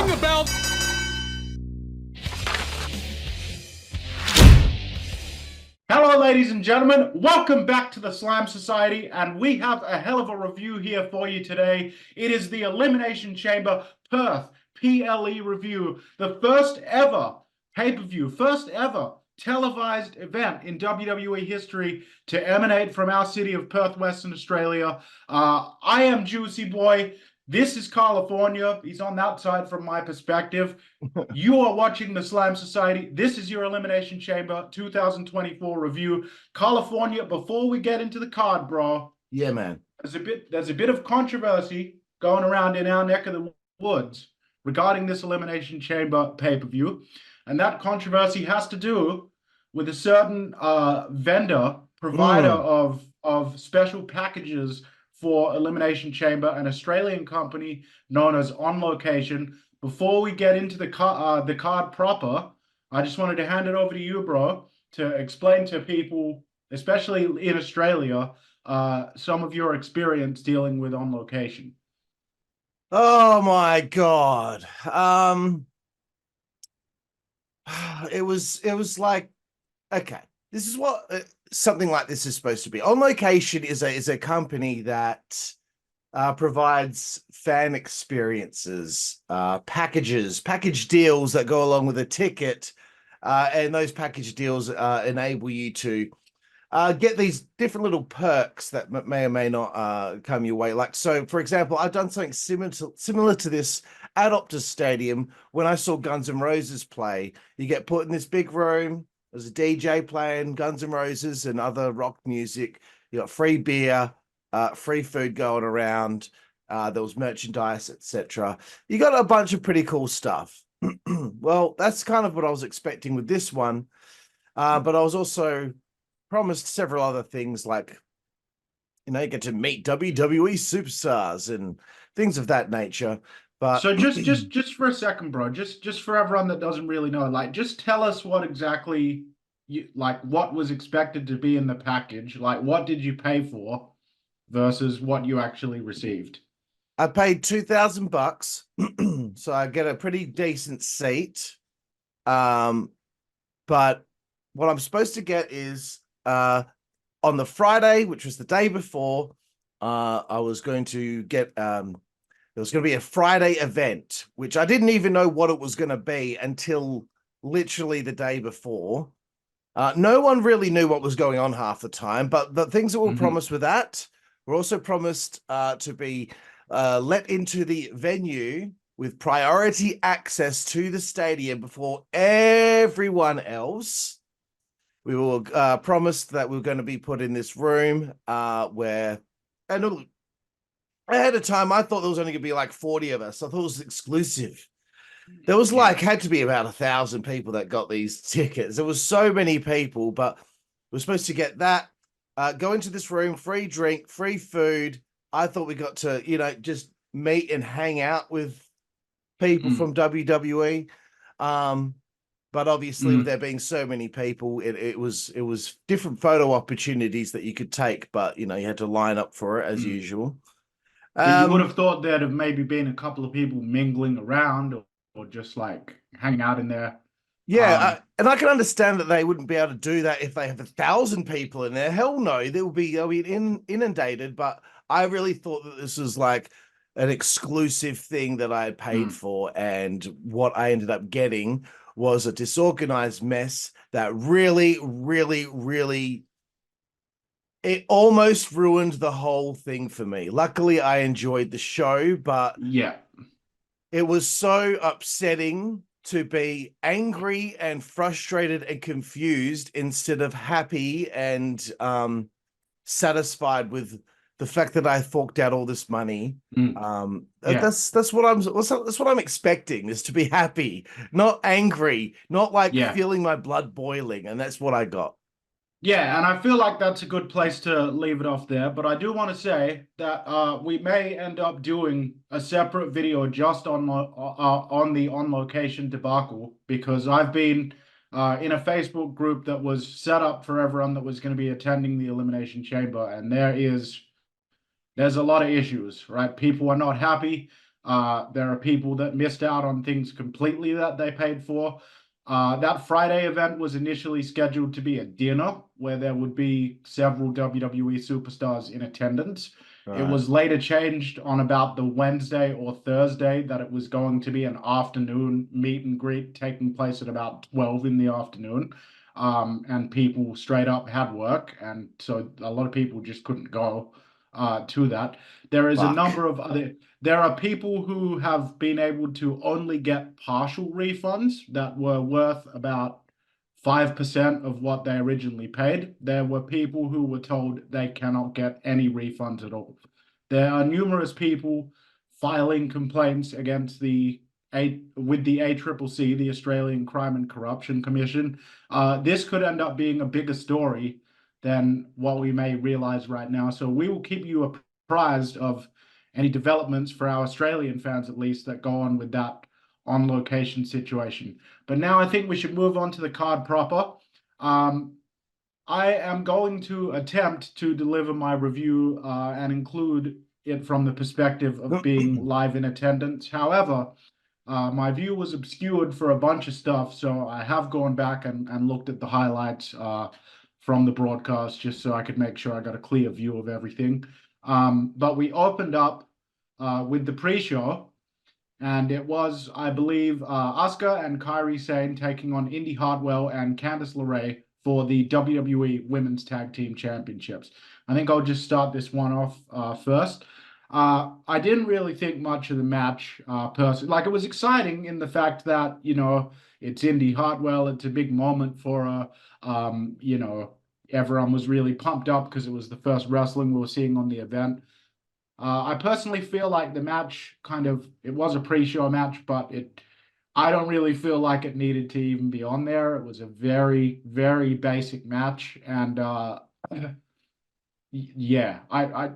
Ring the bell. Hello, ladies and gentlemen. Welcome back to the Slam Society, and we have a hell of a review here for you today. It is the Elimination Chamber Perth PLE review, the first ever pay-per-view, first ever televised event in WWE history to emanate from our city of Perth, Western Australia. I am Juicy Boy. This is California. He's on that side from my perspective. You are watching the Slam Society. This is your Elimination Chamber 2024 review. California, before we get into the card, bro. Yeah, man. There's a bit of controversy going around in our neck of the woods regarding this Elimination Chamber pay-per-view. And that controversy has to do with a certain vendor, provider of special packages for Elimination Chamber, an Australian company known as On Location. Before we get into the card proper, I just wanted to hand it over to you, bro, to explain to people, especially in Australia, some of your experience dealing with On Location. Oh my God. It was like, okay, this is what something like this is supposed to be. On Location is a company that provides fan experiences, package deals that go along with a ticket, and those package deals enable you to get these different little perks that may or may not come your way. Like, so, for example, I've done something similar to this at Optus Stadium when I saw Guns N' Roses play. You get put in this big room. There's a DJ playing Guns N' Roses and other rock music. You got free beer, free food going around. There was merchandise, etc. You got a bunch of pretty cool stuff. Well, that's kind of what I was expecting with this one. But I was also promised several other things, like, you know, you get to meet WWE superstars and things of that nature. But so just for a second, bro, just for everyone that doesn't really know, like, just tell us what exactly what was expected to be in the package. Like, what did you pay for versus what you actually received? I paid $2,000, so I get a pretty decent seat. But what I'm supposed to get is on the Friday, which was the day before, I was going to get there was going to be a Friday event, which I didn't even know what it was going to be until literally the day before. No one really knew what was going on half the time, but the things that were promised with that were also promised to be let into the venue with priority access to the stadium before everyone else. We were promised that we were going to be put in this room where, and ahead of time, I thought there was only going to be like 40 of us. I thought it was exclusive. There was had to be about 1,000 people that got these tickets. There was so many people, but we're supposed to get that, go into this room, free drink, free food. I thought we got to, you know, just meet and hang out with people from WWE. But obviously, with there being so many people, it was different photo opportunities that you could take, but, you know, you had to line up for it as usual. But you would have thought there'd have maybe been a couple of people mingling around or just like hanging out in there. Yeah, and I can understand that they wouldn't be able to do that if they have 1,000 people in there. Hell no, they'll be inundated. But I really thought that this was like an exclusive thing that I had paid for, and what I ended up getting was a disorganized mess that really, really, really, it almost ruined the whole thing for me. Luckily, I enjoyed the show, but yeah, it was so upsetting to be angry and frustrated and confused instead of happy and satisfied with the fact that I forked out all this money. That's what I'm expecting, is to be happy, not angry, not like feeling my blood boiling, and that's what I got. Yeah, and I feel like that's a good place to leave it off there. But I do want to say that we may end up doing a separate video just on the On Location debacle, because I've been in a Facebook group that was set up for everyone that was going to be attending the Elimination Chamber, and there's a lot of issues, right? People are not happy. There are people that missed out on things completely that they paid for. That Friday event was initially scheduled to be a dinner where there would be several WWE superstars in attendance. It Right. was later changed on about the Wednesday or Thursday that it was going to be an afternoon meet and greet taking place at about 12 in the afternoon. And people straight up had work, and so a lot of people just couldn't go to that. There is a Fuck. number of other. There are people who have been able to only get partial refunds that were worth about 5% of what they originally paid. There were people who were told they cannot get any refunds at all. There are numerous people filing complaints against with the ACCC, the Australian Crime and Corruption Commission. This could end up being a bigger story than what we may realize right now. So we will keep you apprised of any developments for our Australian fans, at least, that go on with that on location situation. But now I think we should move on to the card proper. I am going to attempt to deliver my review and include it from the perspective of being live in attendance. However, my view was obscured for a bunch of stuff, so I have gone back and looked at the highlights from the broadcast just so I could make sure I got a clear view of everything. But we opened up with the pre-show, and it was, I believe, Asuka and Kairi Sane taking on Indi Hartwell and Candice LeRae for the WWE Women's Tag Team Championships. I think I'll just start this one off first. I didn't really think much of the match personally. Like, it was exciting in the fact that, you know, it's Indi Hartwell. It's a big moment for her. You know, everyone was really pumped up because it was the first wrestling we were seeing on the event. I personally feel like the match it was a pre-show match, but I don't really feel like it needed to even be on there. It was a very, very basic match. And yeah, I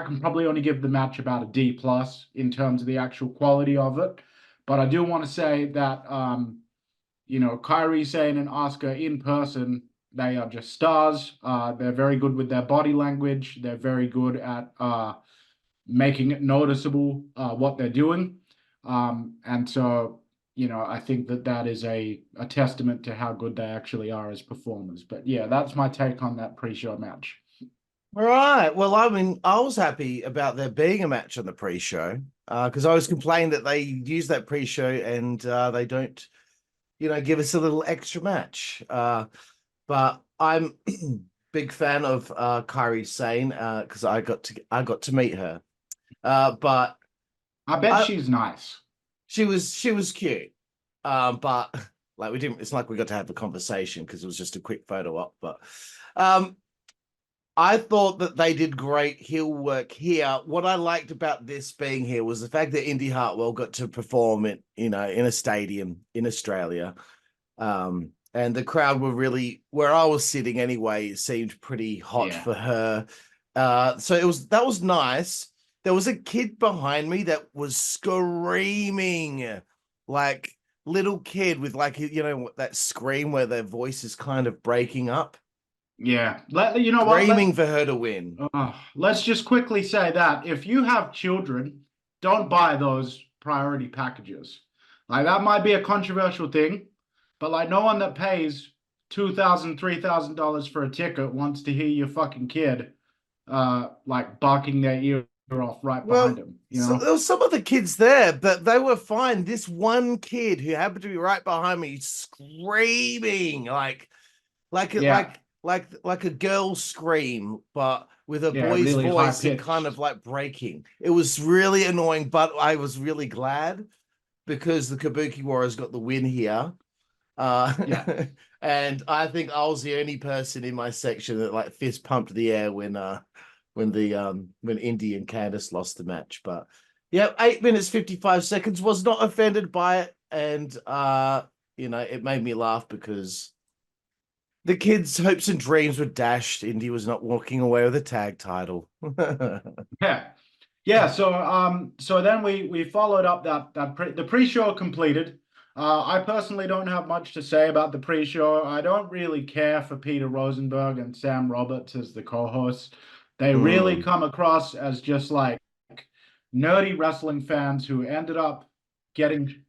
can probably only give the match about a D plus in terms of the actual quality of it. But I do want to say that, you know, Kairi Sane and Asuka in person, they are just stars. They're very good with their body language. They're very good at making it noticeable what they're doing. And so, you know, I think that is a testament to how good they actually are as performers. But yeah, that's my take on that pre-show match. All right. Well, I mean, I was happy about there being a match on the pre-show because I was complaining that they use that pre-show and they don't, you know, give us a little extra match. But I'm big fan of Kairi Sane because I got to meet her. But I bet she's nice. She was cute. But like we didn't. It's like we got to have a conversation because it was just a quick photo op. But I thought that they did great heel work here. What I liked about this being here was the fact that Indi Hartwell got to perform it, you know, in a stadium in Australia. And the crowd were really, where I was sitting anyway, it seemed pretty hot for her. So that was nice. There was a kid behind me that was screaming like little kid with like, you know, that scream where their voice is kind of breaking up. Yeah. You know Screaming what? for her to win. Let's just quickly say that if you have children, don't buy those priority packages. Like, that might be a controversial thing, but like, no one that pays $2,000, $3,000 for a ticket wants to hear your fucking kid like barking their ear off right behind him. You know, so there was some of the kids there, but they were fine. This one kid who happened to be right behind me, screaming like a girl scream, but with a boy's really voice and high-pitched. kind of like breaking. It was really annoying, but I was really glad because the Kabuki Warriors got the win here. And I think I was the only person in my section that like fist pumped the air when Indi and Candice lost the match. But yeah, 8 minutes 55 seconds, was not offended by it, and you know, it made me laugh because the kids' hopes and dreams were dashed. Indi was not walking away with a tag title. Yeah. So then we followed up the pre-show completed. I personally don't have much to say about the pre-show. I don't really care for Peter Rosenberg and Sam Roberts as the co-hosts. They really come across as just like nerdy wrestling fans who ended up getting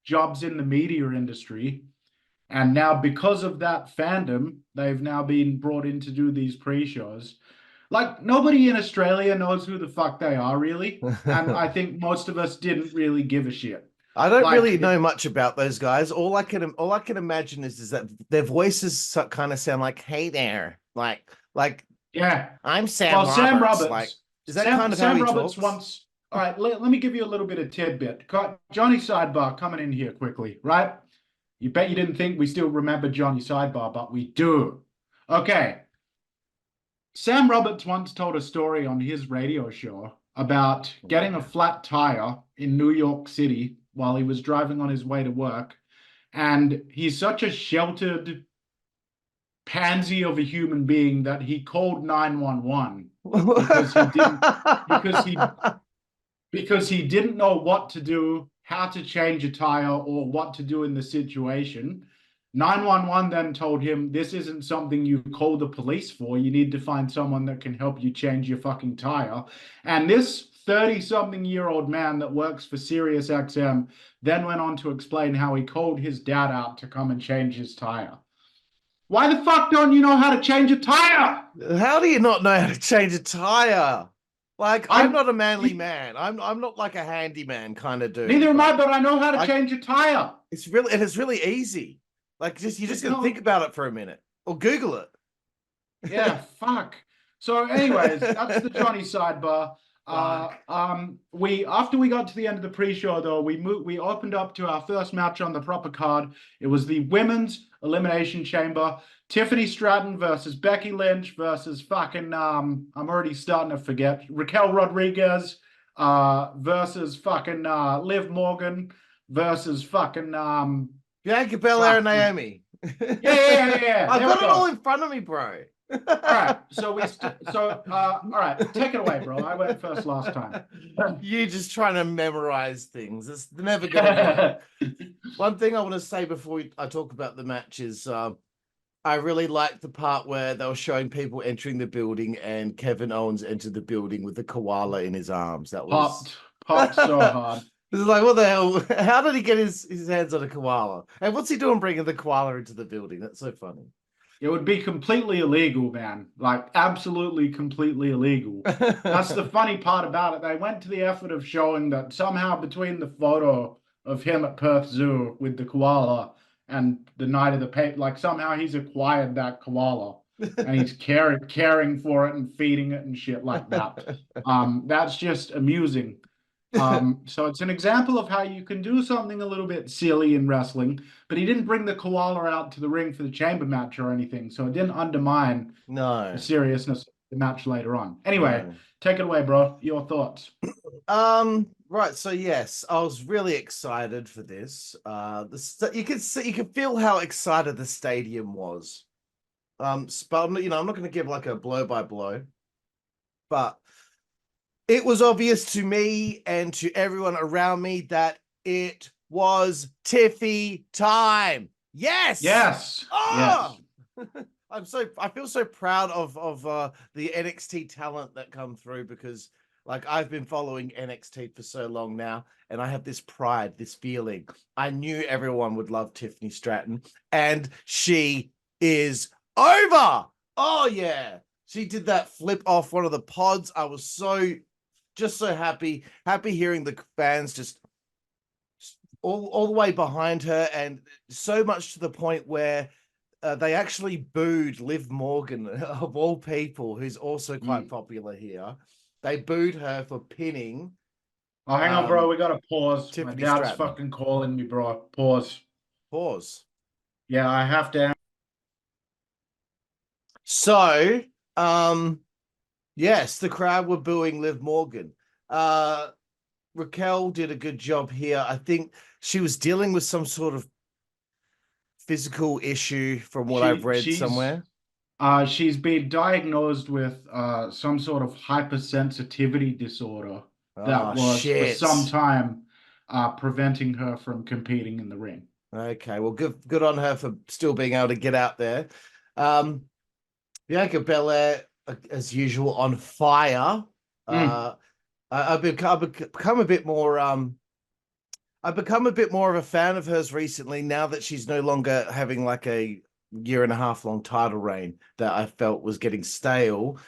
jobs in the media industry. And now, because of that fandom, they've now been brought in to do these pre-shows. Like, nobody in Australia knows who the fuck they are, really. And I think most of us didn't really give a shit. I don't Like, really know much about those guys. All I can imagine is that their voices kind of sound like, "Hey there," like yeah. I'm Sam Well, Roberts. Sam Roberts. Like, is that kind of how Sam he Roberts talks? once. All right, let me give you a little bit of tidbit. Johnny Sidebar coming in here quickly, right? You bet you didn't think we still remember Johnny Sidebar, but we do. Okay. Sam Roberts once told a story on his radio show about getting a flat tire in New York City while he was driving on his way to work. And he's such a sheltered pansy of a human being that he called 911 because he didn't because he because he didn't know what to do, how to change a tire, or what to do in the situation. 911 then told him, this isn't something you call the police for. You need to find someone that can help you change your fucking tire. And this 30-something-year-old man that works for Sirius XM then went on to explain how he called his dad out to come and change his tire. Why the fuck don't you know how to change a tire? How do you not know how to change a tire? Like, I'm not a manly man. I'm not like a handyman kind of dude. Neither am I, but I know how to change a tire. It's really easy. Like, you just gotta think about it for a minute or Google it. Yeah, fuck. So, anyways, that's the Johnny sidebar. After we got to the end of the pre-show, though, we opened up to our first match on the proper card. It was the Women's Elimination Chamber. Tiffany Stratton versus Becky Lynch versus fucking I'm already starting to forget. Raquel Rodriguez versus fucking Liv Morgan versus fucking Bianca, Belair, and Naomi. Yeah. I've got it all in front of me, bro. All right, so all right, take it away, bro. I went first last time. You just trying to memorize things. It's never gonna work. One thing I want to say before I talk about the match is I really liked the part where they were showing people entering the building and Kevin Owens entered the building with the koala in his arms. That was popped so hard. It's like, what the hell? How did he get his hands on a koala? And what's he doing bringing the koala into the building? That's so funny. It would be completely illegal, man. Like, absolutely, completely illegal. That's the funny part about it. They went to the effort of showing that somehow between the photo of him at Perth Zoo with the koala and the night of the paper, like somehow he's acquired that koala and he's caring for it and feeding it and shit like that. That's just amusing. So it's an example of how you can do something a little bit silly in wrestling, but he didn't bring the koala out to the ring for the chamber match or anything, so it didn't undermine the seriousness of the match later on. Anyway, take it away, bro. Your thoughts. Right, so yes, I was really excited for this. You could feel how excited the stadium was. But I'm not going to give like a blow by blow, but it was obvious to me and to everyone around me that it was Tiffy time. Yes. Oh! Yes. I feel so proud of the NXT talent that come through because like I've been following NXT for so long now and I have this pride, this feeling. I knew everyone would love Tiffany Stratton and she is over. Oh yeah. She did that flip off one of the pods. I was so happy hearing the fans just all the way behind her, and so much to the point where they actually booed Liv Morgan, of all people, who's also quite popular here. They booed her for pinning. Oh, hang on, bro. We got to pause. Tiffany My dad's Stratton. fucking calling me, bro. Pause. Yeah, I have to. So, yes, the crowd were booing Liv Morgan. Raquel did a good job here. I think she was dealing with some sort of physical issue from what I've read somewhere. She's been diagnosed with some sort of hypersensitivity disorder that was for some time preventing her from competing in the ring. Okay, well, good on her for still being able to get out there. Bianca Belair, as usual, on fire. I've become a bit more I've become a bit more of a fan of hers recently now that she's no longer having like a year and a half long title reign that I felt was getting stale.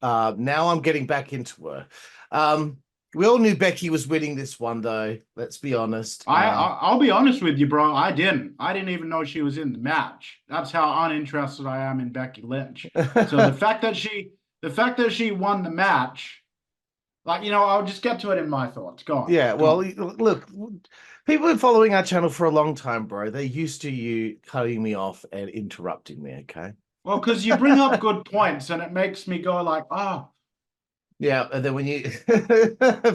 Now I'm getting back into her. We all knew Becky was winning this one, though. Let's be honest. I'll be honest with you, bro. I didn't even know she was in the match. That's how uninterested I am in Becky Lynch. So the fact that she won the match, like, I'll just get to it in my thoughts. Go on. Yeah, Go well, on. look, people have been following our channel for a long time, bro. They're used to you cutting me off and interrupting me, okay? Well, because you bring up good points and it makes me go like, oh, Yeah, and then when you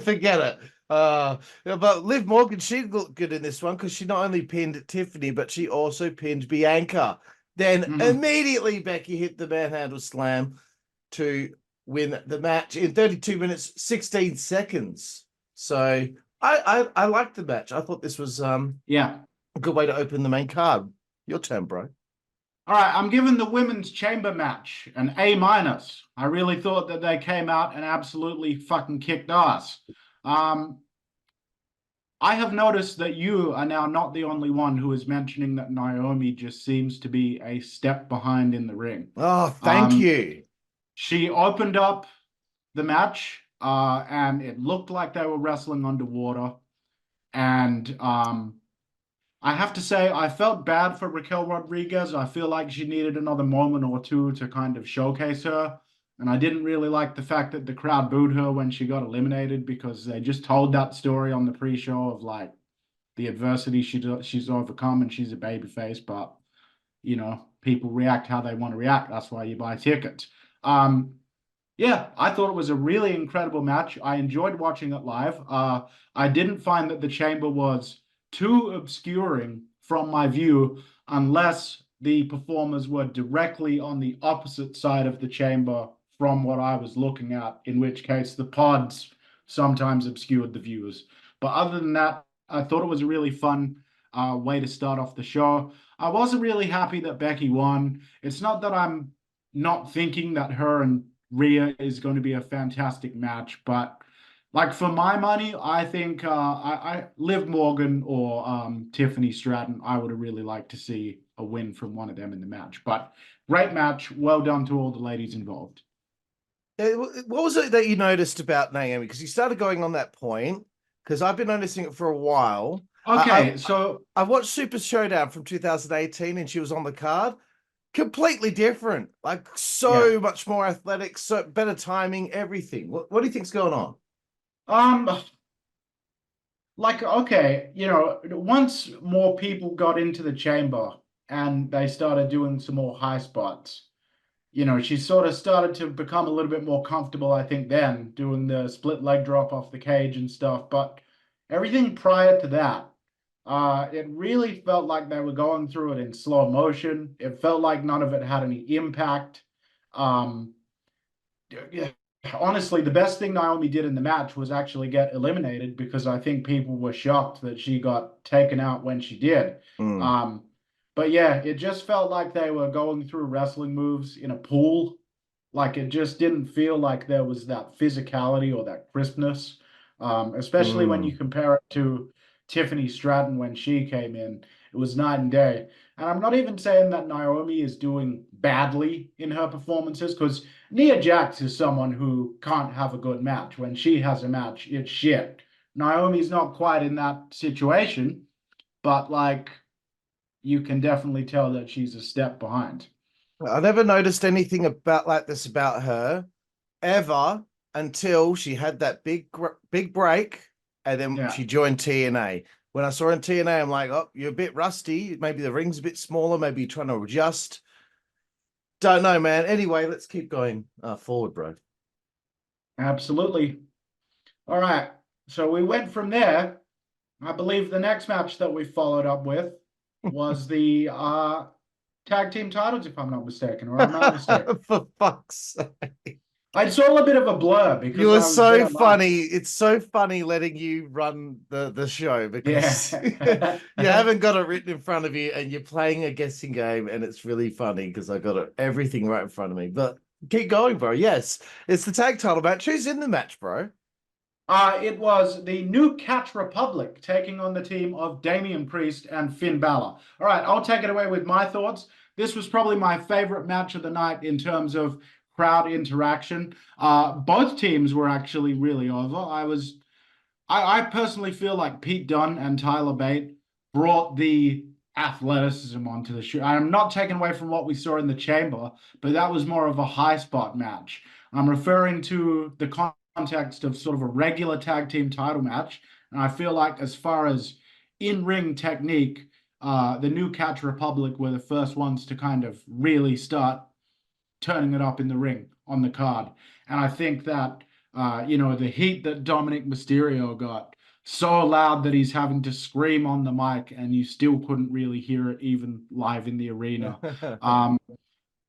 forget it. But Liv Morgan, she looked good in this one because she not only pinned Tiffany, but she also pinned Bianca. Then mhm. immediately Becky hit the manhandle slam to win the match in 32 minutes, 16 seconds. So I liked the match. I thought this was a Yeah. good way to open the main card. Your turn, bro. All right, I'm giving the women's chamber match an A minus. I really thought that they came out and absolutely fucking kicked ass. Um, I have noticed that you are now not the only one who is mentioning that Naomi just seems to be a step behind in the ring. Oh, thank Um, you. she opened up the match, and it looked like they were wrestling underwater. And I have to say, I felt bad for Raquel Rodriguez. I feel like she needed another moment or two to kind of showcase her. And I didn't really like the fact that the crowd booed her when she got eliminated because they just told that story on the pre-show of like the adversity she's overcome and she's a babyface. But people react how they want to react. That's why you buy tickets. Um, yeah, I thought it was a really incredible match. I enjoyed watching it live. I didn't find that the chamber was too obscuring from my view, unless the performers were directly on the opposite side of the chamber from what I was looking at, in which case the pods sometimes obscured the viewers. But other than that, I thought it was a really fun way to start off the show. I wasn't really happy that Becky won. It's not that I'm not thinking that her and Rhea is going to be a fantastic match, but like for my money, I think I Liv Morgan or Tiffany Stratton. I would have really liked to see a win from one of them in the match. But great match, well done to all the ladies involved. What was it that you noticed about Naomi? Because you started going on that point, because I've been noticing it for a while. Okay, so I watched Super Showdown from 2018 and she was on the card. Completely different. Like yeah, so much more athletic, so better timing, everything. What do you think's going on? um, like okay, once more people got into the chamber and they started doing some more high spots. She sort of started to become a little bit more comfortable, I think, then doing the split leg drop off the cage and stuff. But everything prior to that, it really felt like they were going through it in slow motion. It felt like none of it had any impact. Um, yeah, honestly, the best thing Naomi did in the match was actually get eliminated because I think people were shocked that she got taken out when she did. Mm, Um, but yeah, it just felt like they were going through wrestling moves in a pool. Like it just didn't feel like there was that physicality or that crispness, especially when you mm, compare it to Tiffany Stratton when she came in. It was night and day. And I'm not even saying that Naomi is doing badly in her performances because Nia Jax is someone who can't have a good match. When she has a match, it's shit. Naomi's not quite in that situation, but like you can definitely tell that she's a step behind. I never noticed anything about like this about her ever until she had that big break and then Yeah. she joined TNA. When I saw her in TNA, I'm like, oh, you're a bit rusty. Maybe the ring's a bit smaller. Maybe you're trying to adjust. Don't know, man. Anyway, let's keep going forward, bro. Absolutely. All right. So we went from there. I believe the next match that we followed up with was the tag team titles, if I'm not mistaken, or am I mistaken? For fuck's sake. It's all a bit of a blur You because were I was so there live. funny. It's so funny letting you run the show because Yeah. you haven't got it written in front of you and you're playing a guessing game and it's really funny because I got everything right in front of me. But keep going, bro. Yes, it's the tag title match. Who's in the match, bro? It was the New Catch Republic taking on the team of Damian Priest and Finn Balor. All right, I'll take it away with my thoughts. This was probably my favorite match of the night in terms of crowd interaction. Both teams were actually really over. I personally feel like Pete Dunne and Tyler Bate brought the athleticism onto the show. I'm not taking away from what we saw in the chamber, but that was more of a high spot match. I'm referring to the context of sort of a regular tag team title match. And I feel like as far as in-ring technique, the New Catch Republic were the first ones to kind of really start turning it up in the ring on the card. And I think that the heat that Dominik Mysterio got so loud that he's having to scream on the mic and you still couldn't really hear it even live in the arena.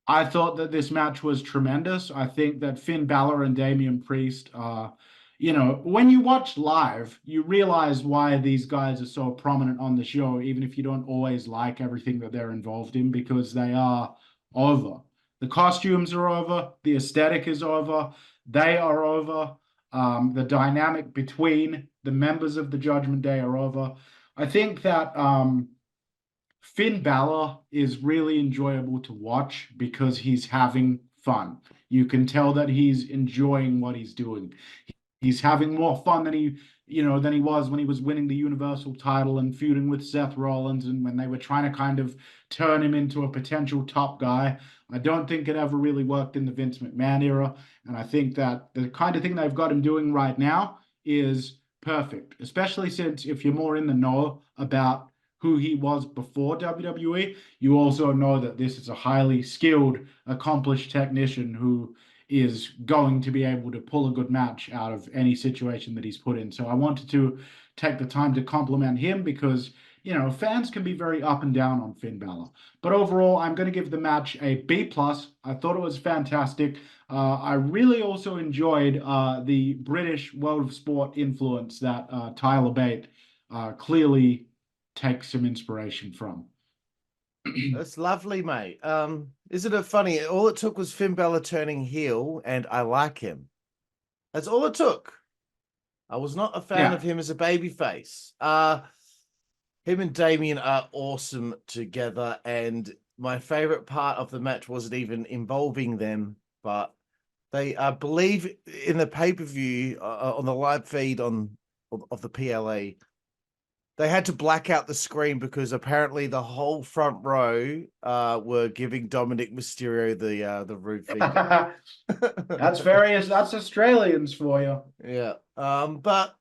I thought that this match was tremendous. I think that Finn Balor and Damian Priest when you watch live, you realize why these guys are so prominent on the show, even if you don't always like everything that they're involved in, because they are over. The costumes are over. The aesthetic is over. They are over. The dynamic between the members of the Judgment Day are over. I think that Finn Balor is really enjoyable to watch because he's having fun. You can tell that he's enjoying what he's doing. He's having more fun than he was when he was winning the Universal title and feuding with Seth Rollins, and when they were trying to kind of turn him into a potential top guy. I don't think it ever really worked in the Vince McMahon era, and I think that the kind of thing they've got him doing right now is perfect, especially since if you're more in the know about who he was before WWE, you also know that this is a highly skilled, accomplished technician who is going to be able to pull a good match out of any situation that he's put in. So I wanted to take the time to compliment him because, fans can be very up and down on Finn Balor. But overall, I'm going to give the match a B+. I thought it was fantastic. I really also enjoyed the British World of Sport influence that Tyler Bate clearly takes some inspiration from. That's lovely, mate. Isn't it funny? All it took was Finn Balor turning heel, and I like him. That's all it took. I was not a fan of him as a babyface. Him and Damian are awesome together, and my favorite part of the match wasn't even involving them, but they, I believe, in the pay-per-view on the live feed of the PLA. They had to black out the screen because apparently the whole front row were giving Dominik Mysterio the rude finger. That's Australians for you. Yeah. But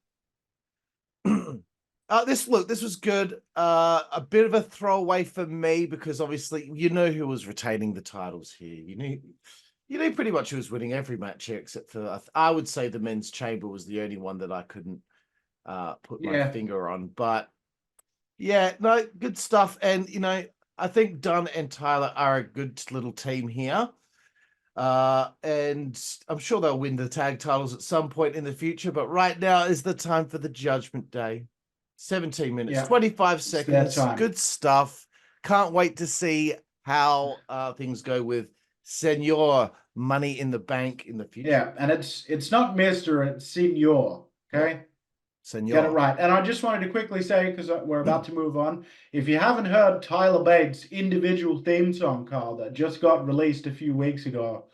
this was good. A bit of a throwaway for me because obviously who was retaining the titles here. You knew pretty much who was winning every match here except for I would say the men's chamber was the only one that I couldn't put my finger on. But yeah, no, good stuff. And I think Dunne and Tyler are a good little team here. And I'm sure they'll win the tag titles at some point in the future, but right now is the time for the Judgment Day. 17 minutes, 25 seconds. Good stuff. Can't wait to see how things go with Senor Money in the Bank in the future. Yeah, and it's not Mr., it's Senor. Okay. Senor. Get it right. And I just wanted to quickly say, because we're about to move on, if you haven't heard Tyler Bates' individual theme song, Carl, that just got released a few weeks ago,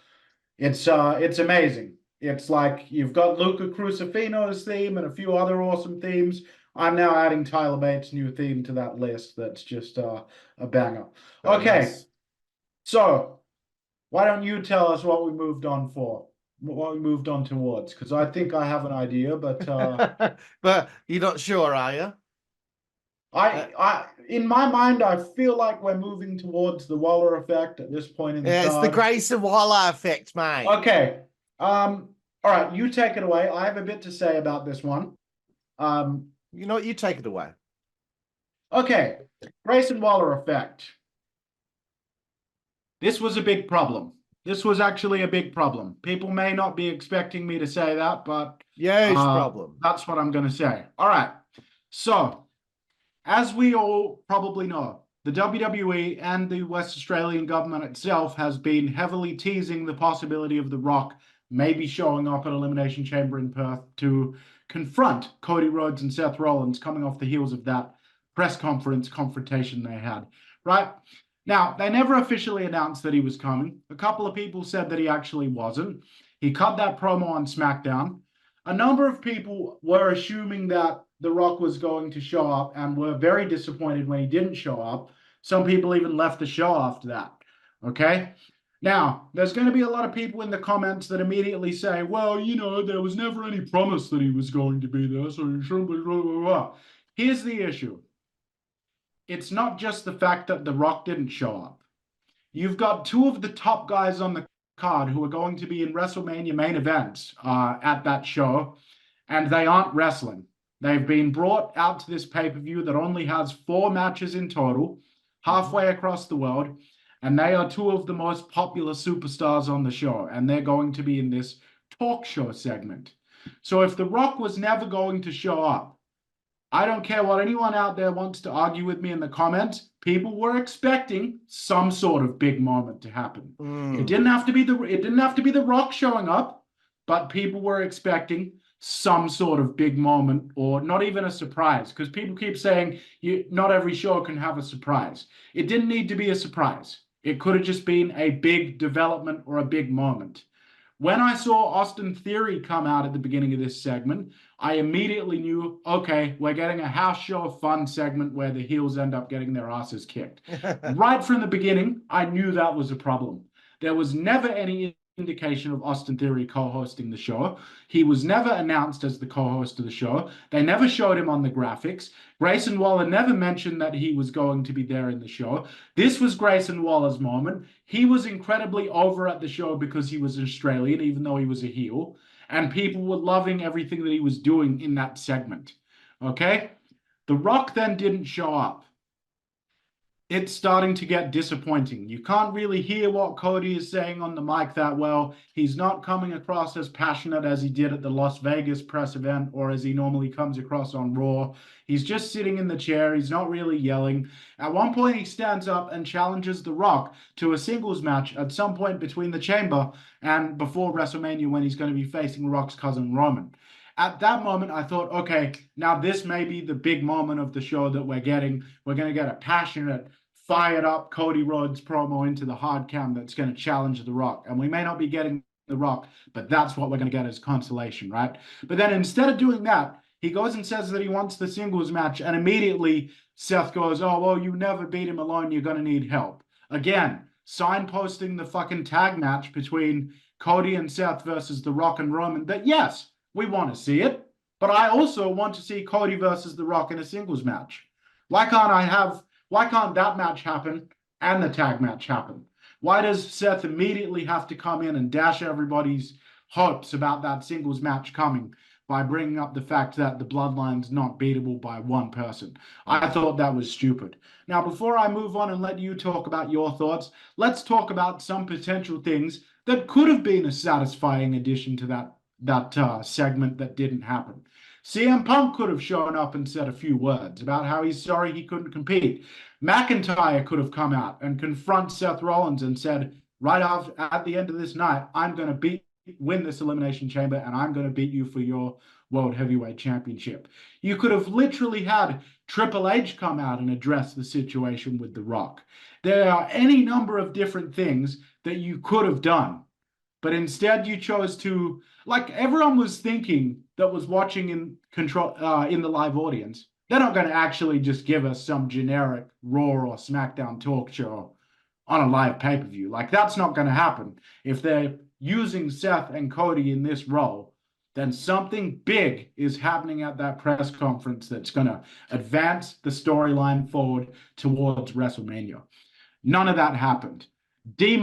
it's amazing. It's like you've got Luca Crucifino's theme and a few other awesome themes. I'm now adding Tyler Bates' new theme to that list. That's just a banger. Okay, nice. So why don't you tell us what we moved on for? What we moved on towards, because I think I have an idea, but but you're not sure, are you? I in my mind, I feel like we're moving towards the Waller effect at this point in the card. It's the Grayson Waller effect, mate. Okay. All right, you take it away. I have a bit to say about this one. You take it away. Okay, Grayson Waller effect. This was a big problem. This was actually a big problem. People may not be expecting me to say that, but huge problem. That's what I'm going to say. All right. So, as we all probably know, the WWE and the West Australian government itself has been heavily teasing the possibility of The Rock maybe showing up at Elimination Chamber in Perth to confront Cody Rhodes and Seth Rollins coming off the heels of that press conference confrontation they had, right? Now, they never officially announced that he was coming. A couple of people said that he actually wasn't. He cut that promo on SmackDown. A number of people were assuming that The Rock was going to show up and were very disappointed when he didn't show up. Some people even left the show after that, okay? Now, there's going to be a lot of people in the comments that immediately say, well, you know, there was never any promise that he was going to be there, so you shouldn't be blah, blah, blah. Here's the issue. It's not just the fact that The Rock didn't show up. You've got two of the top guys on the card who are going to be in WrestleMania main events at that show, and they aren't wrestling. They've been brought out to this pay-per-view that only has 4 matches in total, halfway across the world, and they are two of the most popular superstars on the show, and they're going to be in this talk show segment. So if The Rock was never going to show up, I don't care what anyone out there wants to argue with me in the comments. People were expecting some sort of big moment to happen. It didn't have to be the Rock showing up, but people were expecting some sort of big moment, or not even a surprise, because people keep saying not every show can have a surprise. It didn't need to be a surprise. It could have just been a big development or a big moment. When I saw Austin Theory come out at the beginning of this segment, I immediately knew, okay, we're getting a house show fun segment where the heels end up getting their asses kicked. Right from the beginning, I knew that was a problem. There was never any indication of Austin Theory co-hosting the show. He was never announced as the co-host of the show. They never showed him on the graphics. Grayson Waller never mentioned that he was going to be there in the show. This was Grayson Waller's moment. He was incredibly over at the show because he was Australian, even though he was a heel. And people were loving everything that he was doing in that segment. Okay? The Rock then didn't show up. It's starting to get disappointing. You can't really hear what Cody is saying on the mic that well. He's not coming across as passionate as he did at the Las Vegas press event or as he normally comes across on Raw. He's just sitting in the chair. He's not really yelling. At one point, he stands up and challenges The Rock to a singles match at some point between the Chamber and before WrestleMania when he's going to be facing Rock's cousin Roman. At that moment, I thought, okay, now this may be the big moment of the show that we're getting. We're going to get a passionate, fired up Cody Rhodes promo into the hard cam that's going to challenge The Rock. And we may not be getting The Rock, but that's what we're going to get as consolation, right? But then instead of doing that, he goes and says that he wants the singles match, and immediately Seth goes, oh, well, you never beat him alone. You're going to need help. Again, signposting the fucking tag match between Cody and Seth versus The Rock and Roman, that yes, we want to see it, but I also want to see Cody versus The Rock in a singles match. Why can't that match happen and the tag match happen? Why does Seth immediately have to come in and dash everybody's hopes about that singles match coming by bringing up the fact that the bloodline's not beatable by one person? I thought that was stupid. Now, before I move on and let you talk about your thoughts, let's talk about some potential things that could have been a satisfying addition to that segment that didn't happen. CM Punk could have shown up and said a few words about how he's sorry he couldn't compete. McIntyre could have come out and confront Seth Rollins and said, right after, at the end of this night, I'm going to win this Elimination Chamber and I'm going to beat you for your World Heavyweight Championship. You could have literally had Triple H come out and address the situation with The Rock. There are any number of different things that you could have done. But instead, you chose to, like everyone was thinking that was watching in the live audience, they're not going to actually just give us some generic Raw or SmackDown talk show on a live pay-per-view. Like, that's not going to happen. If they're using Seth and Cody in this role, then something big is happening at that press conference that's going to advance the storyline forward towards WrestleMania. None of that happened. D-.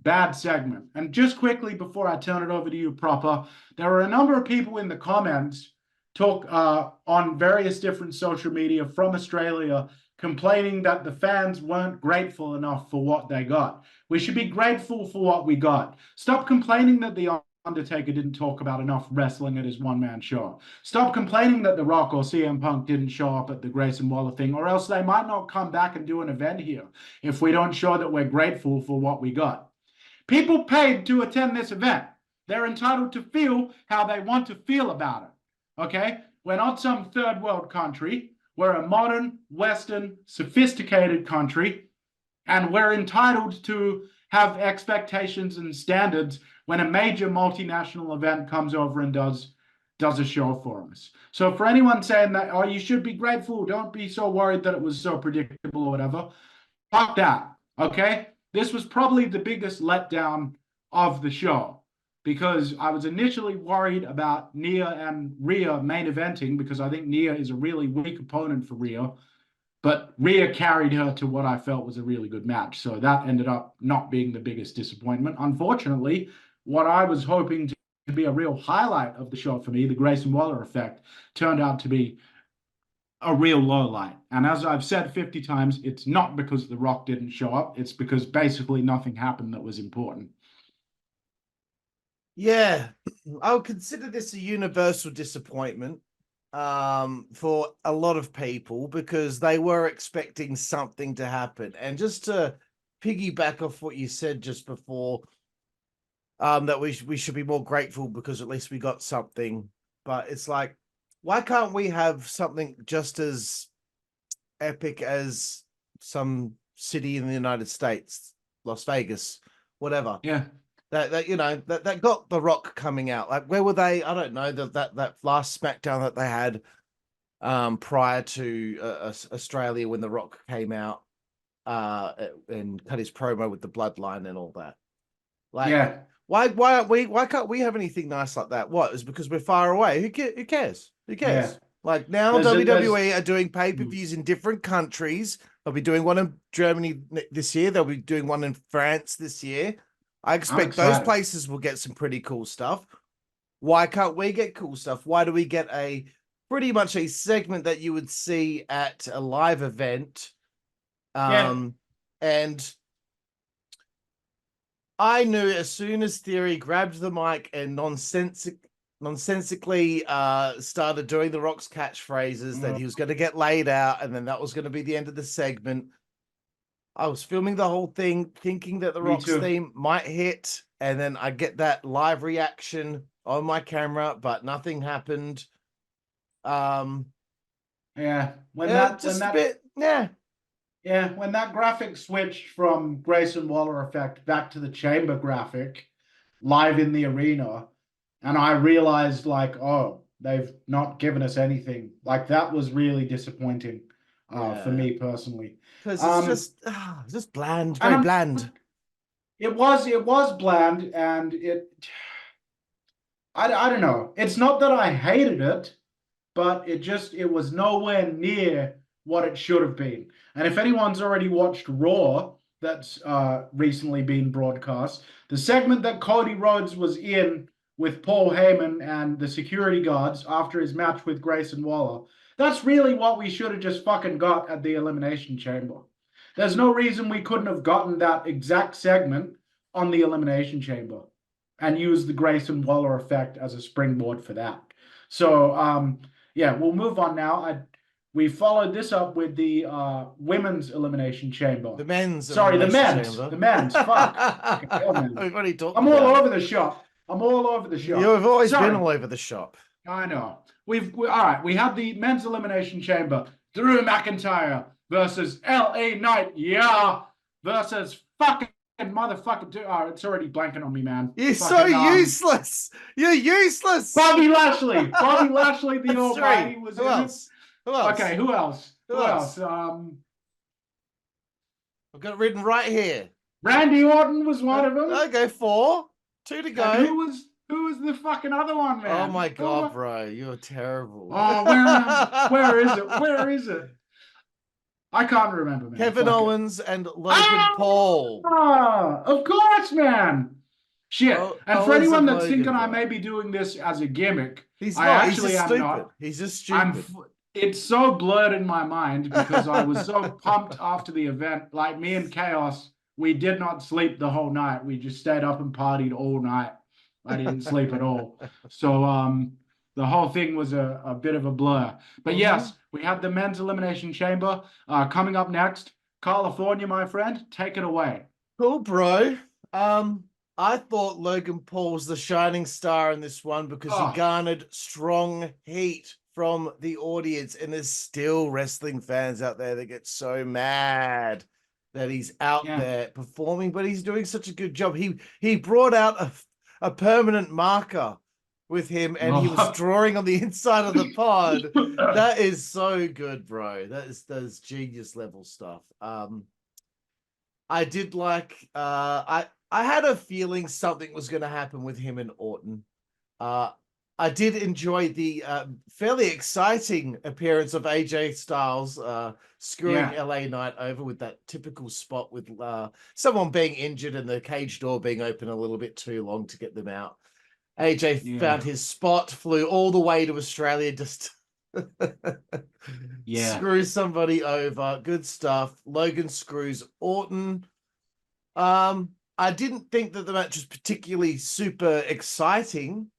Bad segment. And just quickly before I turn it over to you proper, there are a number of people in the comments on various different social media from Australia complaining that the fans weren't grateful enough for what they got. We should be grateful for what we got. Stop complaining that The Undertaker didn't talk about enough wrestling at his one-man show. Stop complaining that The Rock or CM Punk didn't show up at the Grayson Waller thing, or else they might not come back and do an event here if we don't show that we're grateful for what we got. People paid to attend this event. They're entitled to feel how they want to feel about it. Okay? We're not some third world country. We're a modern, Western, sophisticated country, and we're entitled to have expectations and standards when a major multinational event comes over and does a show for us. So for anyone saying that, oh, you should be grateful, don't be so worried that it was so predictable or whatever, fuck that, okay? This was probably the biggest letdown of the show because I was initially worried about Nia and Rhea main eventing because I think Nia is a really weak opponent for Rhea, but Rhea carried her to what I felt was a really good match. So that ended up not being the biggest disappointment. Unfortunately, what I was hoping to be a real highlight of the show for me, the Grayson Waller effect, turned out to be a real low light. And as I've said 50 times, it's not because The Rock didn't show up. It's because basically nothing happened that was important. Yeah, I would consider this a universal disappointment for a lot of people because they were expecting something to happen. And just to piggyback off what you said just before, that we should be more grateful because at least we got something. But it's like, why can't we have something just as epic as some city in the United States, Las Vegas, whatever? Yeah. That you know that got The Rock coming out. Like, where were they? I don't know. That last SmackDown that they had prior to Australia when The Rock came out and cut his promo with the bloodline and all that. Like, yeah. Why can't we have anything nice like that? What is because we're far away? Who cares? Who cares? Yeah. Like now WWE are doing pay-per-views in different countries. They'll be doing one in Germany this year. They'll be doing one in France this year. I expect those places will get some pretty cool stuff. Why can't we get cool stuff? Why do we get a pretty much a segment that you would see at a live event? And I knew as soon as Theory grabbed the mic and nonsensically started doing The Rock's catchphrases that he was going to get laid out, and then that was going to be the end of the segment. I was filming the whole thing, thinking that The Rock's theme might hit, and then I get that live reaction on my camera, but nothing happened. When that graphic switched from Grayson Waller effect back to the chamber graphic live in the arena, and I realized like, oh, they've not given us anything. Like that was really disappointing for me personally. Because it's just bland, very bland. It was bland, and I don't know. It's not that I hated it, but it was nowhere near what it should have been. And if anyone's already watched Raw, that's recently been broadcast, the segment that Cody Rhodes was in with Paul Heyman and the security guards after his match with Grayson Waller, that's really what we should have just fucking got at the Elimination Chamber. There's no reason we couldn't have gotten that exact segment on the Elimination Chamber and used the Grayson Waller effect as a springboard for that. So, we'll move on now. We followed this up with the women's Elimination Chamber. The men's. Sorry, the men's. The men's. Fuck. Okay, we've already talked. I'm all over the shop. You've always been all over the shop. I know. All right. We have the men's Elimination Chamber. Drew McIntyre versus LA Knight. Yeah. Versus fucking motherfucking. Oh, it's already blanking on me, man. You're so useless. You're useless. Bobby Lashley. Bobby Lashley, the Almighty, was Who else? Okay, who else? Who else? I've got it written right here. Randy Orton was one of them. Okay, 4. 2 to go. And who was the fucking other one, man? Oh my god, bro, you're terrible. Oh, where is it? Where is it? I can't remember, man. Kevin Owens and Logan Paul. Of course, man. Shit. And for anyone that's thinking I may be doing this as a gimmick, he's not. He's just stupid. It's so blurred in my mind because I was so pumped after the event. Like me and Chaos, we did not sleep the whole night. We just stayed up and partied all night. I didn't sleep at all. So the whole thing was a bit of a blur. But yes, we have the men's Elimination Chamber coming up next. California, my friend, take it away. Cool, bro. I thought Logan Paul was the shining star in this one because he Oh, garnered strong heat from the audience, and there's still wrestling fans out there that get so mad that he's out yeah. there performing, but he's doing such a good job. He brought out a permanent marker with him, and he was Oh. drawing on the inside of the pod. That is so good, bro. That's genius level stuff. I did like I had a feeling something was going to happen with him and Orton. Uh I did enjoy the fairly exciting appearance of AJ Styles screwing Yeah. LA Knight over with that typical spot with someone being injured and the cage door being open a little bit too long to get them out. AJ Yeah. found his spot, flew all the way to Australia just Yeah. screw somebody over. Good stuff. Logan screws Orton. I didn't think that the match was particularly super exciting,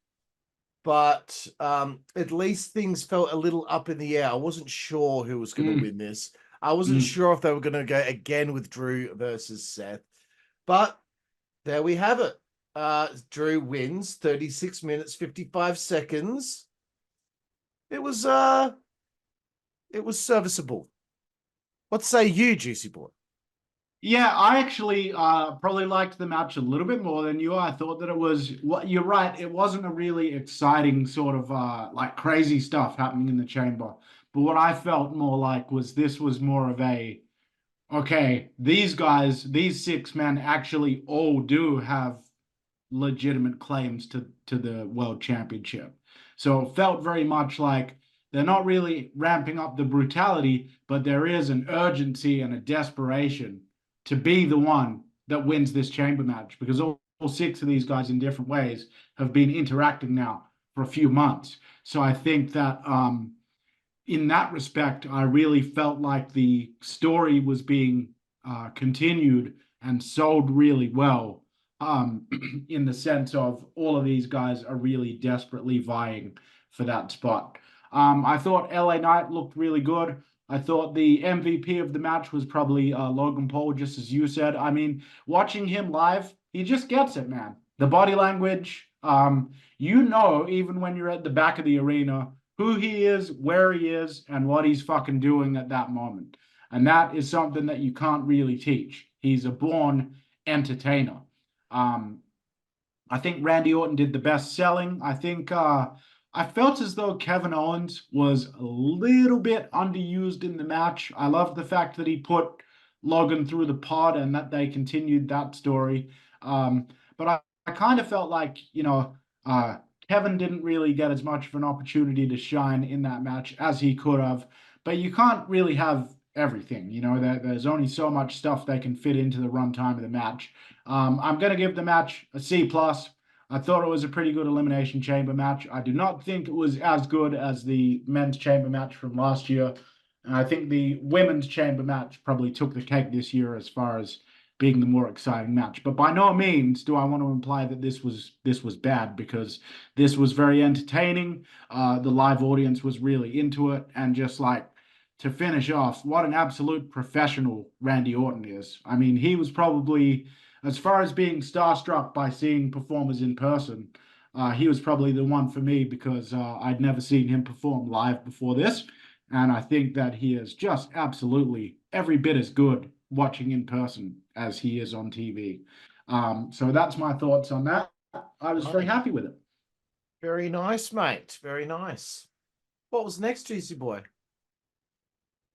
but at least things felt a little up in the air. I wasn't sure who was going to win this. I wasn't sure if they were going to go again with Drew versus Seth, but there we have it. Drew wins 36 minutes 55 seconds. It was serviceable. What say you, Juicy Boy? Yeah, I actually probably liked the match a little bit more than you. I thought that it was what you're right. It wasn't a really exciting sort of like crazy stuff happening in the chamber. But what I felt more like was this was more of a okay, these guys, these six men actually all do have legitimate claims to the world championship. So it felt very much like they're not really ramping up the brutality, but there is an urgency and a desperation to be the one that wins this chamber match because all six of these guys in different ways have been interacting now for a few months. So I think that in that respect, I really felt like the story was being continued and sold really well in the sense of all of these guys are really desperately vying for that spot. I thought LA Knight looked really good. I thought the MVP of the match was probably Logan Paul, just as you said. I mean, watching him live, he just gets it, man. The body language, you know, even when you're at the back of the arena, who he is, where he is, and what he's fucking doing at that moment. And that is something that you can't really teach. He's a born entertainer. Um, I think Randy Orton did the best selling. I think I felt as though Kevin Owens was a little bit underused in the match. I love the fact that he put Logan through the pod and that they continued that story. But I kind of felt like, uh, Kevin didn't really get as much of an opportunity to shine in that match as he could have. But you can't really have everything. There's only so much stuff they can fit into the runtime of the match. I'm going to give the match a C plus. I thought it was a pretty good Elimination Chamber match. I do not think it was as good as the men's chamber match from last year. And I think the women's chamber match probably took the cake this year as far as being the more exciting match. But by no means do I want to imply that this was bad because this was very entertaining. The live audience was really into it, and just like to finish off, what an absolute professional Randy Orton is. I mean, he was probably, as far as being starstruck by seeing performers in person, he was probably the one for me because I'd never seen him perform live before this. And I think that he is just absolutely every bit as good watching in person as he is on TV. So that's my thoughts on that. I was very happy with it. Very nice, mate. Very nice. What was next, Juicy Boy?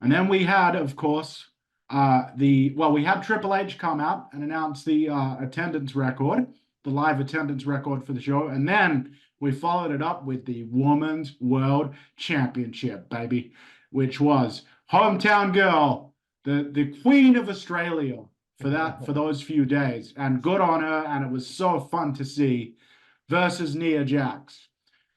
And then we had, of course, we had Triple H come out and announce the attendance record, the live attendance record for the show, and then we followed it up with the Women's World Championship, baby, which was hometown girl, the Queen of Australia for those few days, and good on her, and it was so fun to see versus Nia Jax.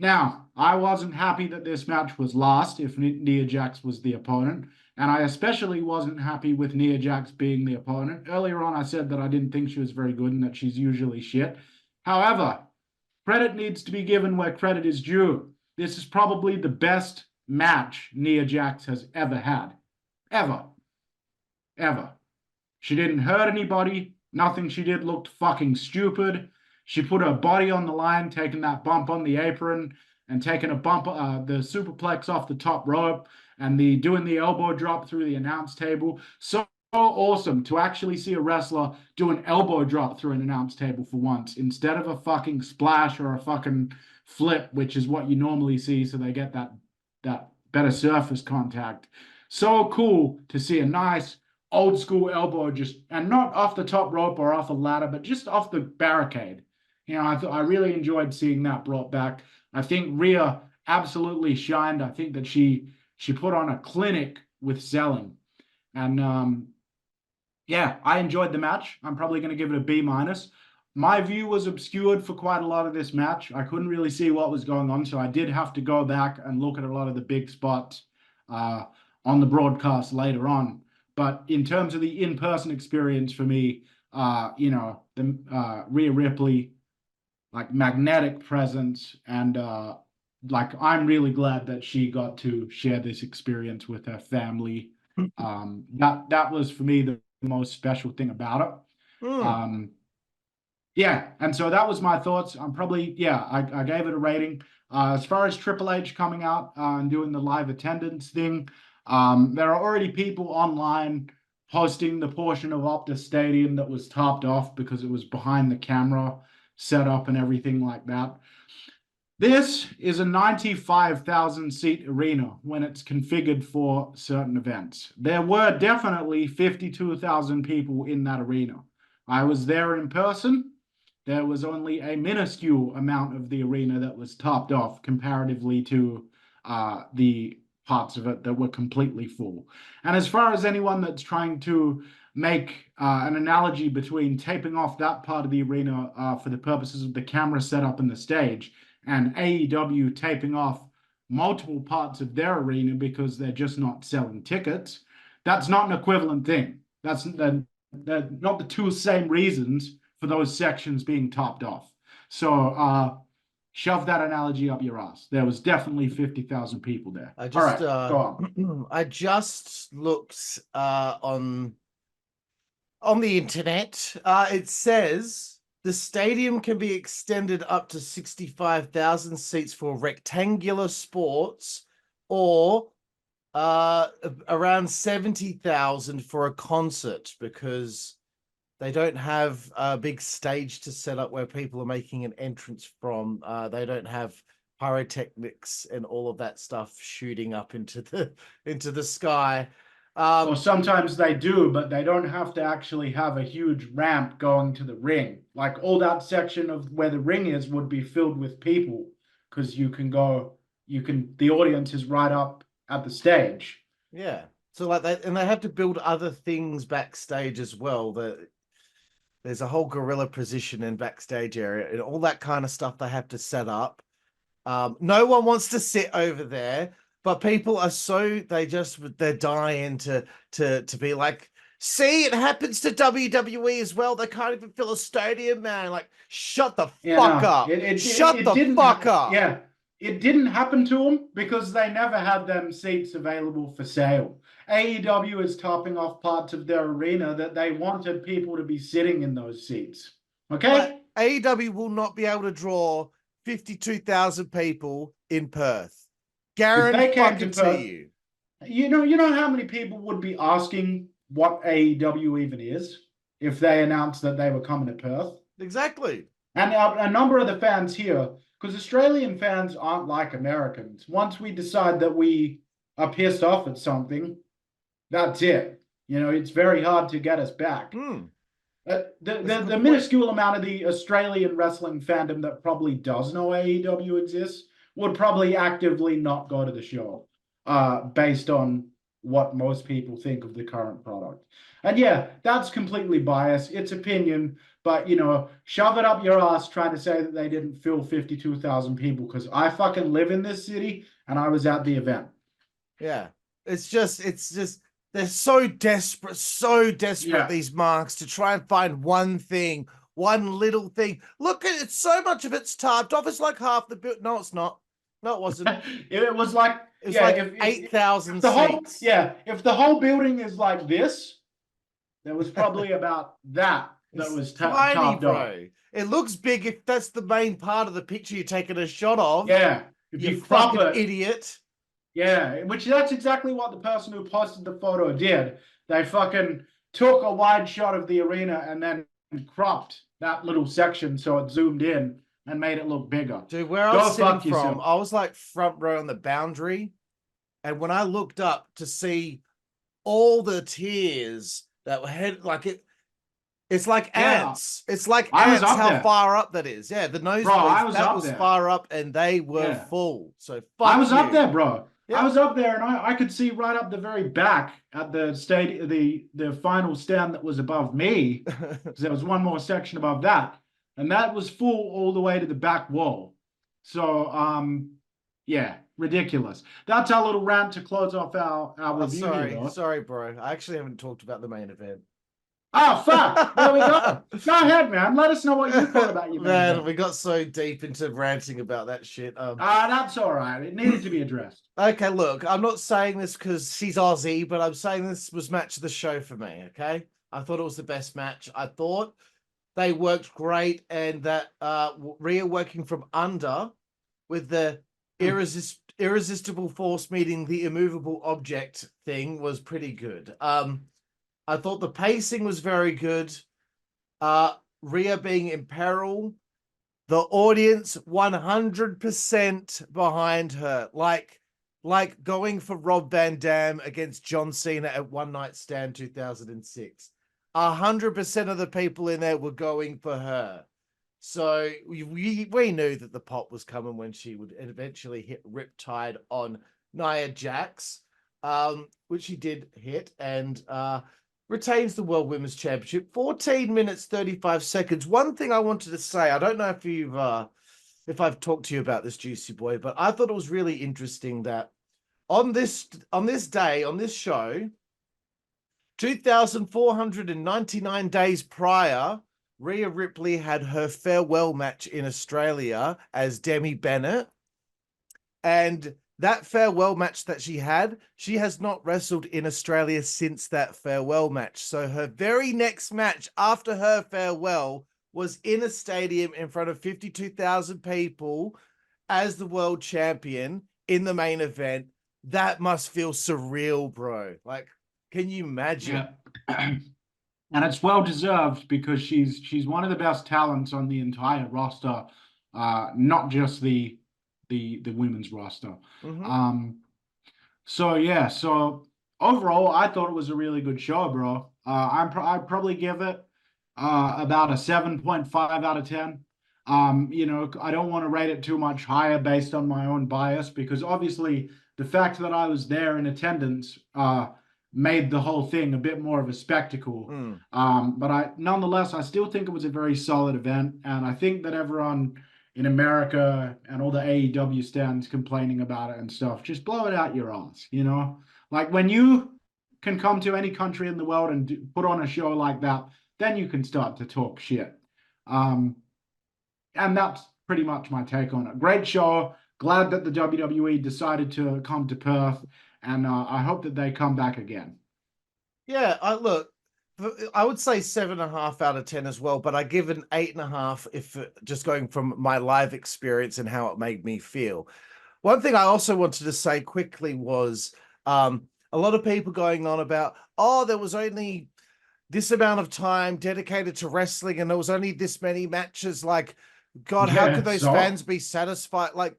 Now, I wasn't happy that this match was lost if Nia Jax was the opponent, and I especially wasn't happy with Nia Jax being the opponent. Earlier on, I said that I didn't think she was very good and that she's usually shit. However, credit needs to be given where credit is due. This is probably the best match Nia Jax has ever had. Ever. Ever. She didn't hurt anybody. Nothing she did looked fucking stupid. She put her body on the line, taking that bump on the apron and taking a bump, the superplex off the top rope, and doing the elbow drop through the announce table. So awesome to actually see a wrestler do an elbow drop through an announce table for once, instead of a fucking splash or a fucking flip, which is what you normally see, so they get that better surface contact. So cool to see a nice old school elbow, just, and not off the top rope or off a ladder, but just off the barricade. You know, I really enjoyed seeing that brought back. I think Rhea absolutely shined. I think that she put on a clinic with selling. And yeah, I enjoyed the match. I'm probably going to give it a B minus. My view was obscured for quite a lot of this match. I couldn't really see what was going on, so I did have to go back and look at a lot of the big spots on the broadcast later on. But in terms of the in-person experience for me, you know, the Rhea Ripley, like, magnetic presence, and like, I'm really glad that she got to share this experience with her family. That was for me the most special thing about it. Yeah, and so that was my thoughts. I'm probably, yeah, I gave it a rating. As far as Triple H coming out and doing the live attendance thing, there are already people online posting the portion of Optus Stadium that was topped off because it was behind the camera setup and everything like that. This is a 95,000 seat arena when it's configured for certain events. There were definitely 52,000 people in that arena. I was there in person. There was only a minuscule amount of the arena that was topped off comparatively to the parts of it that were completely full. And as far as anyone that's trying to make an analogy between taping off that part of the arena for the purposes of the camera setup and the stage, and AEW taping off multiple parts of their arena because they're just not selling tickets, that's not an equivalent thing. That's not the two same reasons for those sections being topped off. So shove that analogy up your ass. There was definitely 50,000 people there. All right, go on. I just looked on the internet. It says the stadium can be extended up to 65,000 seats for rectangular sports, or around 70,000 for a concert, because they don't have a big stage to set up where people are making an entrance from. They don't have pyrotechnics and all of that stuff shooting up into the sky. Or sometimes they do, but they don't have to actually have a huge ramp going to the ring. Like, all that section of where the ring is would be filled with people, because the audience is right up at the stage. Yeah. So like and they have to build other things backstage as well. There's a whole gorilla position and backstage area and all that kind of stuff they have to set up. No one wants to sit over there. But people are they're dying to be like, see, it happens to WWE as well. They can't even fill a stadium, man. Like, shut the fuck up. Shut the fuck up. Yeah, it didn't happen to them because they never had them seats available for sale. AEW is topping off parts of their arena that they wanted people to be sitting in those seats. Okay? But AEW will not be able to draw 52,000 people in Perth. Guarantee to you. You know how many people would be asking what AEW even is if they announced that they were coming to Perth? Exactly. And a number of the fans here, because Australian fans aren't like Americans. Once we decide that we are pissed off at something, that's it. You know, it's very hard to get us back. The minuscule amount of the Australian wrestling fandom that probably does know AEW exists would probably actively not go to the show based on what most people think of the current product. And yeah, that's completely biased. It's opinion, but, you know, shove it up your ass trying to say that they didn't fill 52,000 people, because I fucking live in this city and I was at the event. Yeah. It's just they're so desperate, yeah, these marks, to try and find one thing, one little thing. Look at it, so much of it's tarped off. It's like half the build. No, it's not. No, it wasn't. It was like 8,000 seats. If the whole building is like this, there was probably about that was tiny, topped bro. off. It looks big if that's the main part of the picture you're taking a shot of. Yeah. If you crop fucking it, idiot. yeah, which that's exactly what the person who posted the photo did. They fucking took a wide shot of the arena and then cropped that little section so it zoomed in and made it look bigger. Dude, where I was sitting from, I was like front row on the boundary. And when I looked up to see all the tears that were it's like ants. It's like ants how far up that is. Yeah, the nosebleeds, that was far up and they were full. So I was up there, bro. Yeah. I was up there and I could see right up the very back at the stadium, the final stand that was above me, because there was one more section above that, and that was full all the way to the back wall. So, yeah, ridiculous. That's our little rant to close off our review. Sorry, bro. I actually haven't talked about the main event. Oh, fuck. There we go. Go ahead, man. Let us know what you thought about your main event. We got so deep into ranting about that shit. That's all right. It needed to be addressed. Okay, look, I'm not saying this because she's Aussie, but I'm saying this was match of the show for me, okay? I thought it was the best match. I thought they worked great, and that Rhea working from under with the irresistible force meeting the immovable object thing was pretty good. I thought the pacing was very good. Rhea being in peril, the audience 100% behind her, like going for Rob Van Dam against John Cena at One Night Stand 2006. 100% of the people in there were going for her. So we knew that the pop was coming when she would eventually hit Riptide on Nia Jax, which she did hit, and retains the World Women's Championship. 14 minutes, 35 seconds. One thing I wanted to say, I don't know if you've if I've talked to you about this, Juicy Boy, but I thought it was really interesting that on this day, on this show, 2,499 days prior, Rhea Ripley had her farewell match in Australia as Demi Bennett. And that farewell match that she has not wrestled in Australia since that farewell match. So her very next match after her farewell was in a stadium in front of 52,000 people as the world champion in the main event. That must feel surreal, bro. Like, can you imagine? Yeah. And it's well deserved because she's one of the best talents on the entire roster, not just the women's roster. Mm-hmm. So overall, I thought it was a really good show, bro. I'd probably give it about a 7.5 out of 10. I don't want to rate it too much higher based on my own bias, because obviously the fact that I was there in attendance made the whole thing a bit more of a spectacle. But nonetheless, I still think it was a very solid event, and I think that everyone in America and all the AEW stands complaining about it and stuff, just blow it out your ass, Like, when you can come to any country in the world and put on a show like that, then you can start to talk shit. And that's pretty much my take on it. Great show. Glad that the WWE decided to come to Perth, and I hope that they come back again. Yeah, I would say 7.5 out of 10 as well, but I give an 8.5 if just going from my live experience and how it made me feel. One thing I also wanted to say quickly was a lot of people going on about, there was only this amount of time dedicated to wrestling and there was only this many matches. Like, God, how could those fans be satisfied? Like,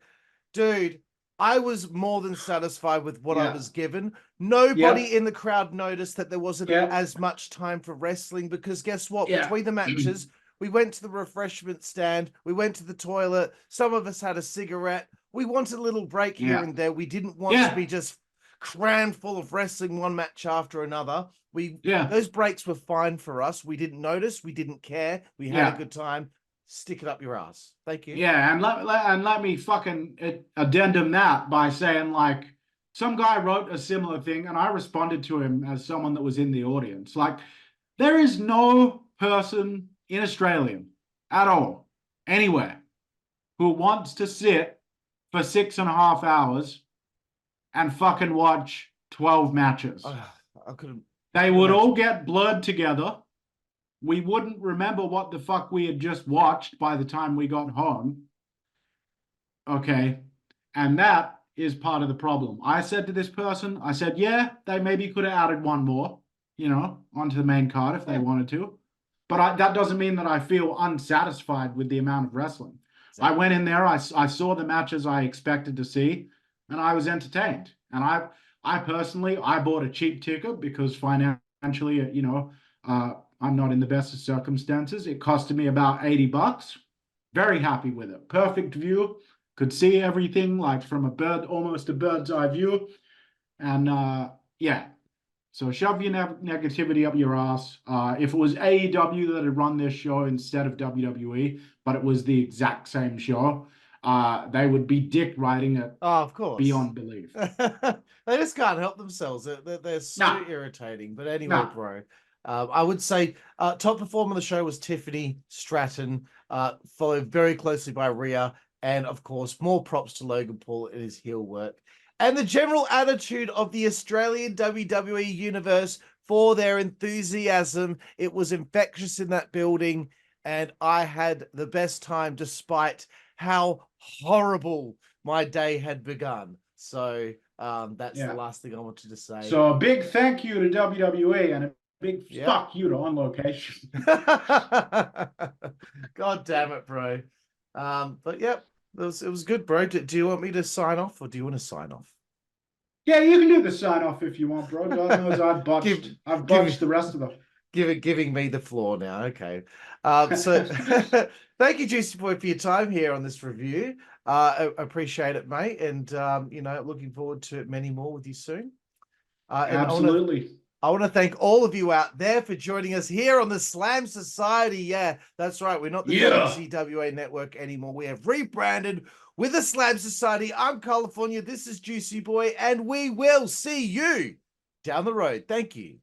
dude, I was more than satisfied with what I was given. Nobody in the crowd noticed that there wasn't as much time for wrestling, because guess what? Between the matches, we went to the refreshment stand, we went to the toilet, some of us had a cigarette. We wanted a little break here and there. We didn't want to be just crammed full of wrestling one match after another. Those breaks were fine for us. We didn't notice, we didn't care, we had a good time. Stick it up your ass. Thank you. Yeah, and let me fucking addendum that by saying, like, some guy wrote a similar thing and I responded to him as someone that was in the audience. Like, there is no person in Australia at all, anywhere, who wants to sit for 6.5 hours and fucking watch 12 matches. I couldn't. They would all get blurred together. we wouldn't remember what the fuck we had just watched by the time we got home. Okay. And that is part of the problem. I said to this person, I said, yeah, they maybe could have added one more, onto the main card if they wanted to. But that doesn't mean that I feel unsatisfied with the amount of wrestling. Exactly. I went in there, I saw the matches I expected to see, and I was entertained. And I personally, I bought a cheap ticket because financially, I'm not in the best of circumstances. It costed me about $80. Very happy with it. Perfect view. Could see everything like from almost a bird's eye view. And yeah. So shove your negativity up your ass. If it was AEW that had run this show instead of WWE, but it was the exact same show, they would be dick riding it. Oh, of course. Beyond belief. They just can't help themselves. They're so irritating. But anyway, bro, I would say top performer of the show was Tiffany, Stratton, followed very closely by Rhea. And of course, more props to Logan Paul in his heel work. And the general attitude of the Australian WWE universe for their enthusiasm. It was infectious in that building. And I had the best time despite how horrible my day had begun. So that's the last thing I wanted to say. So a big thank you to WWE and a big fuck you to On Location. God damn it, bro. But yep, it was good, bro. Do you want me to sign off, or do you want to sign off? Yeah, you can do the sign off if you want, bro. God knows I've botched the rest of them. Giving me the floor now. Okay. So thank you, Juicy Boy, for your time here on this review. Appreciate it, mate. And looking forward to many more with you soon. Absolutely. I want to thank all of you out there for joining us here on the Slam Society. Yeah, that's right. We're not the WCWA network anymore. We have rebranded with the Slam Society. I'm California. This is Juicy Boy, and we will see you down the road. Thank you.